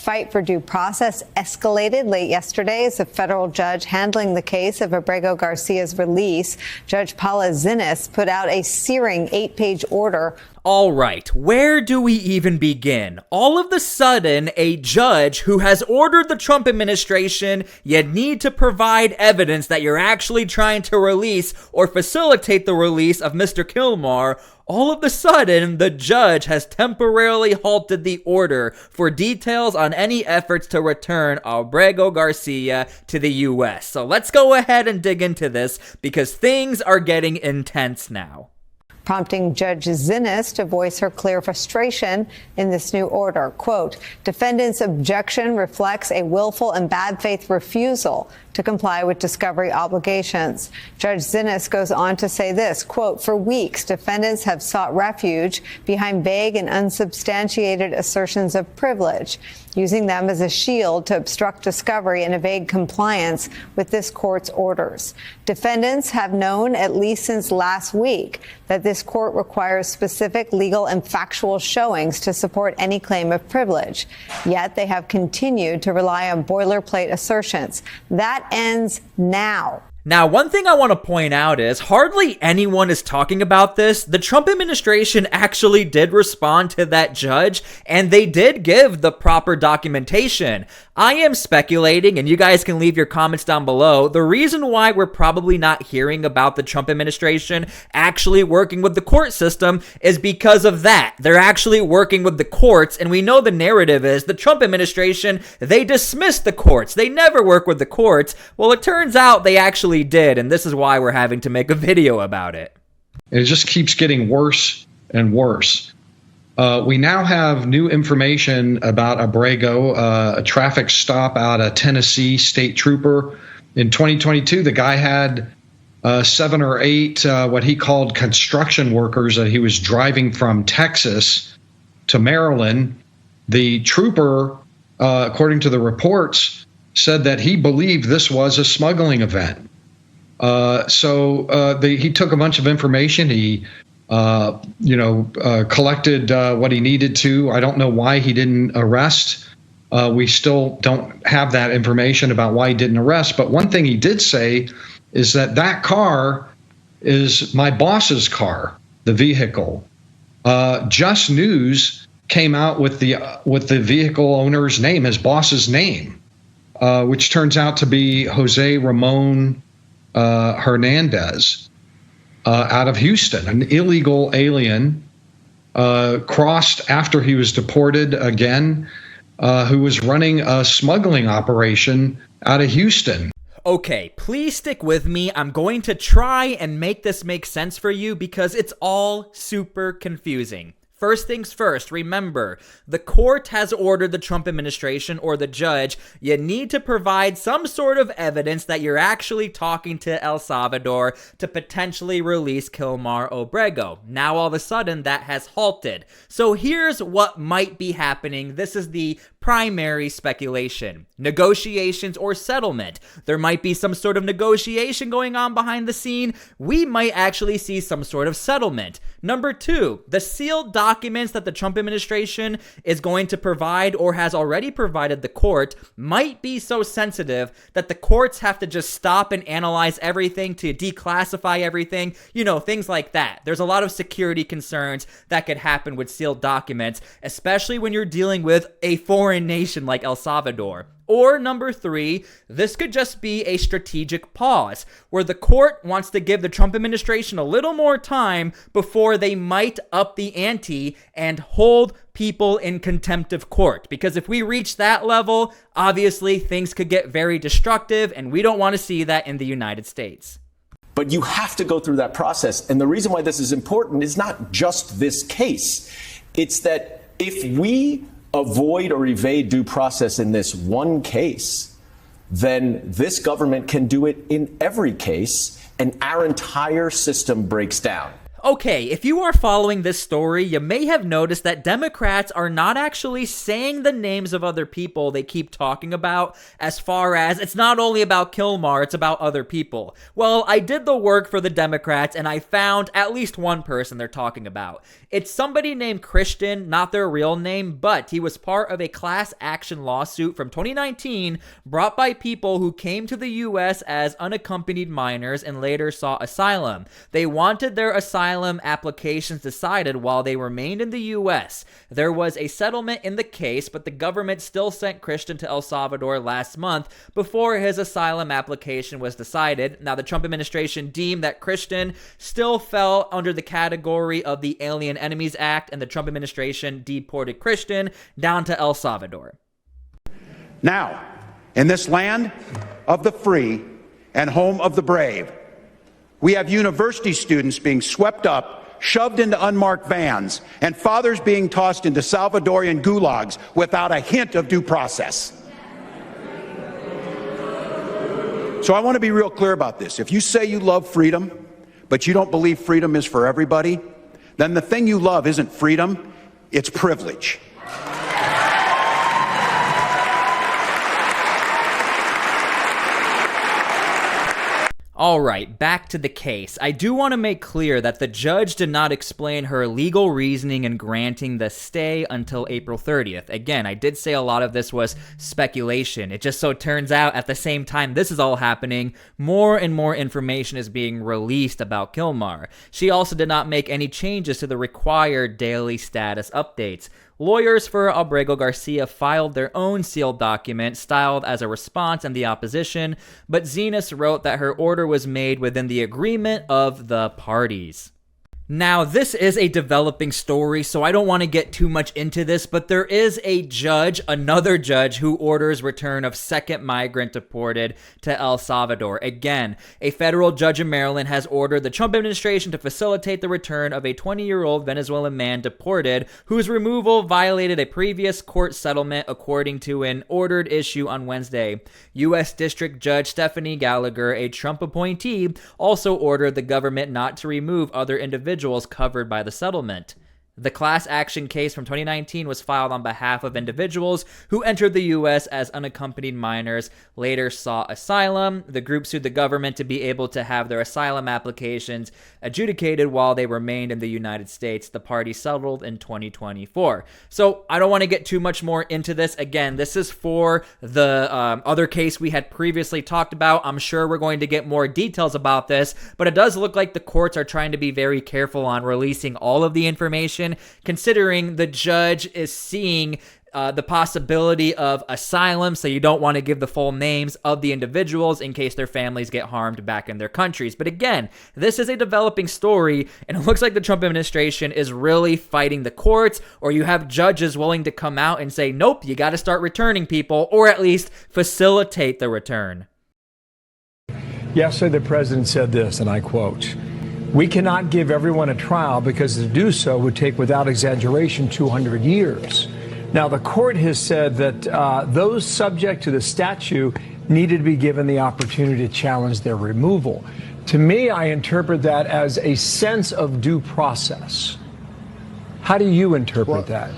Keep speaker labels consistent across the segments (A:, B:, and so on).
A: fight for due process escalated late yesterday as a federal judge handling the case of Abrego Garcia's release, Judge Paula Zinnes, put out a searing 8-page order.
B: All right, where do we even begin? All of a sudden, a judge who has ordered the Trump administration, you need to provide evidence that you're actually trying to release or facilitate the release of Mr. Kilmar. All of a sudden, the judge has temporarily halted the order for details on any efforts to return Abrego Garcia to the U.S. So let's go ahead and dig into this because things are getting intense now,
A: prompting Judge Zinnes to voice her clear frustration in this new order. Quote, defendant's objection reflects a willful and bad faith refusal to comply with discovery obligations. Judge Zinnes goes on to say this, quote, for weeks, defendants have sought refuge behind vague and unsubstantiated assertions of privilege, using them as a shield to obstruct discovery and evade compliance with this court's orders. Defendants have known, at least since last week, that this court requires specific legal and factual showings to support any claim of privilege. Yet they have continued to rely on boilerplate assertions. That ends now.
B: Now, one thing I want to point out is hardly anyone is talking about this. The Trump administration actually did respond to that judge, and they did give the proper documentation. I am speculating, and you guys can leave your comments down below. The reason why we're probably not hearing about the Trump administration actually working with the court system is because of that. They're actually working with the courts, and we know the narrative is the Trump administration, they dismissed the courts. They never work with the courts. Well, it turns out they actually did, and this is why we're having to make a video about it.
C: It just keeps getting worse and worse. We now have new information about Abrego, a traffic stop out of Tennessee, state trooper. In 2022, the guy had 7 or 8 what he called construction workers that he was driving from Texas to Maryland. The trooper, according to the reports, said that he believed this was a smuggling event. He took a bunch of information. He, collected what he needed to. I don't know why he didn't arrest. We still don't have that information about why he didn't arrest. But one thing he did say is that that car is my boss's car, the vehicle. Just News came out with the vehicle owner's name, his boss's name, which turns out to be Jose Ramon Hernandez out of Houston, an illegal alien, crossed after he was deported again, who was running a smuggling operation out of Houston.
B: Okay, please stick with me. I'm going to try and make this make sense for you because it's all super confusing. First things first, remember, the court has ordered the Trump administration or the judge, you need to provide some sort of evidence that you're actually talking to El Salvador to potentially release Kilmar Abrego. Now, all of a sudden, that has halted. So here's what might be happening. This is the primary speculation. Negotiations or settlement. There might be some sort of negotiation going on behind the scene. We might actually see some sort of settlement. Number 2, the sealed documents that the Trump administration is going to provide or has already provided the court might be so sensitive that the courts have to just stop and analyze everything to declassify everything, things like that. There's a lot of security concerns that could happen with sealed documents, especially when you're dealing with a foreign nation like El Salvador. Or number 3, this could just be a strategic pause where the court wants to give the Trump administration a little more time before they might up the ante and hold people in contempt of court. Because if we reach that level, obviously things could get very destructive, and we don't want to see that in the United States.
D: But you have to go through that process. And the reason why this is important is not just this case. It's that if we avoid or evade due process in this one case, then this government can do it in every case, and our entire system breaks down.
B: Okay, if you are following this story, you may have noticed that Democrats are not actually saying the names of other people they keep talking about, as far as it's not only about Kilmar, it's about other people. Well, I did the work for the Democrats and I found at least one person they're talking about. It's somebody named Christian, not their real name, but he was part of a class action lawsuit from 2019 brought by people who came to the U.S. as unaccompanied minors and later sought asylum. They wanted their asylum applications decided while they remained in the U.S. There was a settlement in the case, but the government still sent Christian to El Salvador last month before his asylum application was decided. Now, the Trump administration deemed that Christian still fell under the category of the Alien Enemies Act, and the Trump administration deported Christian down to El Salvador.
E: Now, in this land of the free and home of the brave, we have university students being swept up, shoved into unmarked vans, and fathers being tossed into Salvadorian gulags without a hint of due process. So I want to be real clear about this. If you say you love freedom, but you don't believe freedom is for everybody, then the thing you love isn't freedom, it's privilege.
B: Alright, back to the case. I do want to make clear that the judge did not explain her legal reasoning in granting the stay until April 30th. Again, I did say a lot of this was speculation. It just so turns out at the same time this is all happening, more and more information is being released about Kilmar. She also did not make any changes to the required daily status updates. Lawyers for Abrego Garcia filed their own sealed document styled as a response in the opposition, but Zenas wrote that her order was made within the agreement of the parties. Now, this is a developing story, so I don't want to get too much into this, but there is a judge, another judge, who orders return of second migrant deported to El Salvador. Again, a federal judge in Maryland has ordered the Trump administration to facilitate the return of a 20-year-old Venezuelan man deported whose removal violated a previous court settlement, according to an ordered issue on Wednesday. U.S. District Judge Stephanie Gallagher, a Trump appointee, also ordered the government not to remove other individuals covered by the settlement. The class action case from 2019 was filed on behalf of individuals who entered the U.S. as unaccompanied minors, later sought asylum. The group sued the government to be able to have their asylum applications adjudicated while they remained in the United States. The party settled in 2024. So I don't want to get too much more into this. Again, this is for the other case we had previously talked about. I'm sure we're going to get more details about this, but it does look like the courts are trying to be very careful on releasing all of the information, considering the judge is seeing the possibility of asylum, so you don't want to give the full names of the individuals in case their families get harmed back in their countries. But again, this is a developing story, and it looks like the Trump administration is really fighting the courts, or you have judges willing to come out and say, nope, you got to start returning people, or at least facilitate the return.
F: Yesterday, the president said this, and I quote, "We cannot give everyone a trial because to do so would take, without exaggeration, 200 years. Now, the court has said that those subject to the statute needed to be given the opportunity to challenge their removal. To me, I interpret that as a sense of due process. How do you interpret that?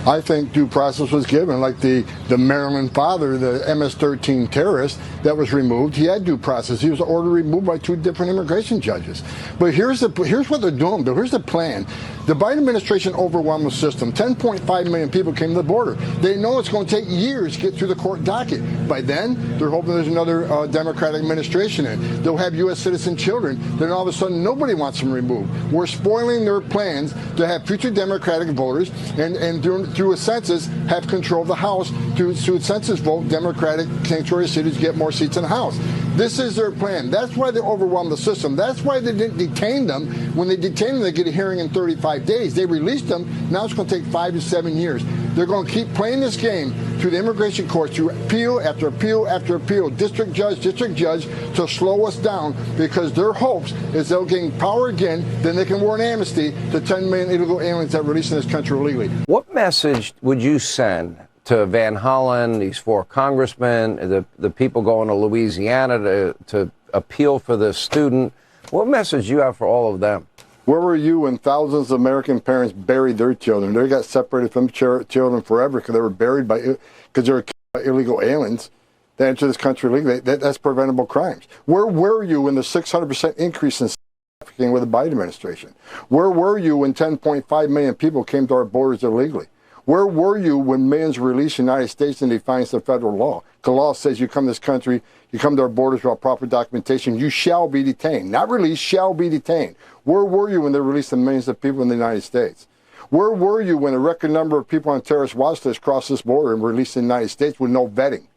G: I think due process was given, like the Maryland father, the MS-13 terrorist that was removed. He had due process. He was ordered removed by 2 different immigration judges. But here's what they're doing. Here's the plan. The Biden administration overwhelmed the system. 10.5 million people came to the border. They know it's going to take years to get through the court docket. By then, they're hoping there's another Democratic administration in. They'll have U.S. citizen children. Then all of a sudden, nobody wants them removed. We're spoiling their plans to have future Democratic voters and through a census, have control of the House. Through a census vote, Democratic sanctuary cities get more seats in the House. This is their plan. That's why they overwhelmed the system. That's why they didn't detain them. When they detain them, they get a hearing in 35 days. They released them. Now it's going to take 5 to 7 years. They're going to keep playing this game through the immigration court, through appeal after appeal after appeal, district judge, to slow us down, because their hopes is they'll gain power again, then they can warrant amnesty to 10 million illegal aliens that are released in this country illegally.
H: What message would you send to Van Hollen, these 4 congressmen, the people going to Louisiana to appeal for the student? What message do you have for all of them?
G: Where were you when thousands of American parents buried their children? They got separated from children forever because they were buried because they were killed by illegal aliens that entered this country legally. That's preventable crimes. Where were you when the 600% increase in trafficking with the Biden administration? Where were you when 10.5 million people came to our borders illegally? Where were you when millions were released in the United States in defiance of federal law? The law says you come to this country, you come to our borders without proper documentation, you shall be detained. Not released, shall be detained. Where were you when they released the millions of people in the United States? Where were you when a record number of people on terrorist watch lists crossed this border and were released in the United States with no vetting?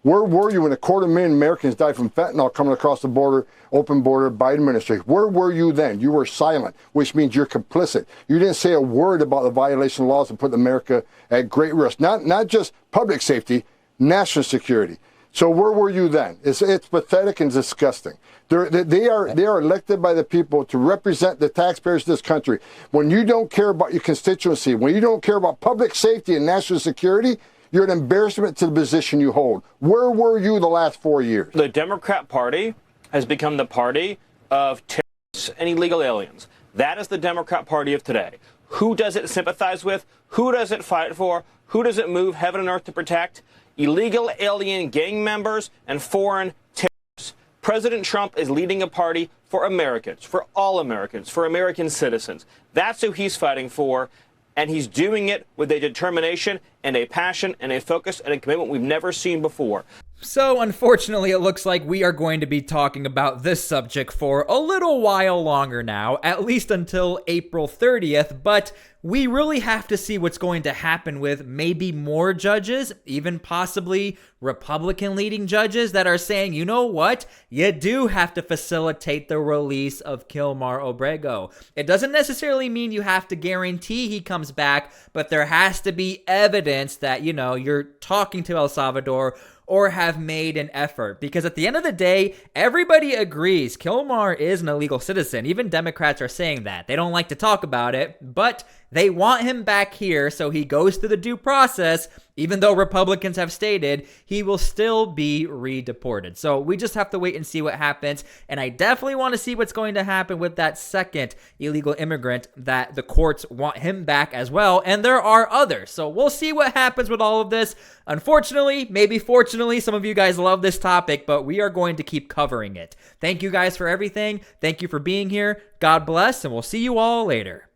G: Where were you when 250,000 Americans died from fentanyl coming across the border, open border, Biden administration? Where were you then? You were silent, which means you're complicit. You didn't say a word about the violation of laws that put America at great risk. Not just public safety, national security. So where were you then? It's pathetic and disgusting. They are elected by the people to represent the taxpayers of this country. When you don't care about your constituency, when you don't care about public safety and national security, you're an embarrassment to the position you hold. Where were you the last 4 years?
I: The Democrat Party has become the party of terrorists and illegal aliens. That is the Democrat Party of today. Who does it sympathize with? Who does it fight for? Who does it move heaven and earth to protect? Illegal alien gang members and foreign terrorists. President Trump is leading a party for Americans, for all Americans, for American citizens. That's who he's fighting for. And he's doing it with a determination and a passion and a focus and a commitment we've never seen before.
B: So, unfortunately, it looks like we are going to be talking about this subject for a little while longer now, at least until April 30th, but we really have to see what's going to happen with maybe more judges, even possibly Republican-leading judges that are saying, you know what, you do have to facilitate the release of Kilmar Abrego. It doesn't necessarily mean you have to guarantee he comes back, but there has to be evidence that, you know, you're talking to El Salvador or have made an effort. Because at the end of the day, everybody agrees Kilmar is an illegal citizen. Even Democrats are saying that. They don't like to talk about it, but they want him back here, so he goes through the due process. Even though Republicans have stated he will still be re-deported. So we just have to wait and see what happens. And I definitely want to see what's going to happen with that second illegal immigrant that the courts want him back as well. And there are others. So we'll see what happens with all of this. Unfortunately, maybe fortunately, some of you guys love this topic, but we are going to keep covering it. Thank you guys for everything. Thank you for being here. God bless, and we'll see you all later.